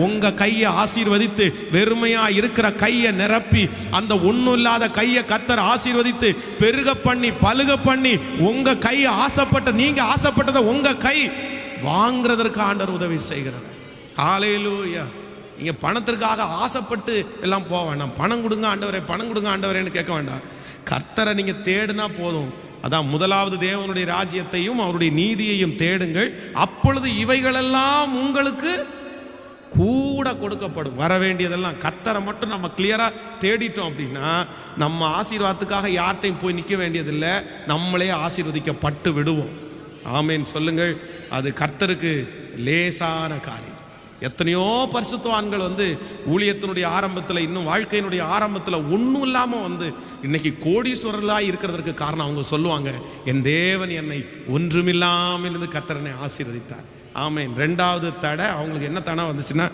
உங்க கையை ஆசீர்வதித்து வெறுமையா இருக்கிற கையை நிரப்பி அந்த ஒன்றும் இல்லாத கையை கர்த்தர் ஆசீர்வதித்து பெருக பண்ணி பலுக பண்ணி உங்க கை ஆசைப்பட்ட நீங்க ஆசைப்பட்டதை உங்க கை வாங்குறதற்கு ஆண்டவர் உதவி செய்கிறது. ஹல்லேலூயா. நீங்க பணத்திற்காக ஆசைப்பட்டு எல்லாம் போக வேண்டாம். பணம் கொடுங்க ஆண்டவரே, பணம் கொடுங்க ஆண்டவரேன்னு கேட்க வேண்டாம். கர்த்தரை நீங்க தேடினா போதும். அதான் முதலாவது தேவனுடைய ராஜ்யத்தையும் அவருடைய நீதியையும் தேடுங்கள், அப்பொழுது இவைகளெல்லாம் உங்களுக்கு கூட கொடுக்கப்படும். வர வேண்டியதெல்லாம் கர்த்தரை மட்டும் நம்ம கிளியரா தேடிட்டோம் அப்படின்னா நம்ம ஆசீர்வாதத்துக்காக யார்ட்டையும் போய் நிற்க வேண்டியதில்லை, நம்மளே ஆசீர்வதிக்கப்பட்டு விடுவோம். ஆமேன் சொல்லுங்கள். அது கர்த்தருக்கு லேசான காரியம். எத்தனையோ பரிசுத்தவான்கள் ஊழியத்தினுடைய ஆரம்பத்தில், இன்னும் வாழ்க்கையினுடைய ஆரம்பத்தில் ஒன்றும் இல்லாமல் இன்னைக்கு கோடீஸ்வரர்களாக இருக்கிறதுக்கு காரணம் அவங்க சொல்லுவாங்க, என் தேவன் என்னை ஒன்றுமில்லாமல் இருந்து கர்த்தரனை ஆசீர்வதித்தார். ஆமேன். ரெண்டாவது தடை அவங்களுக்கு என்ன தடை வந்துச்சுன்னா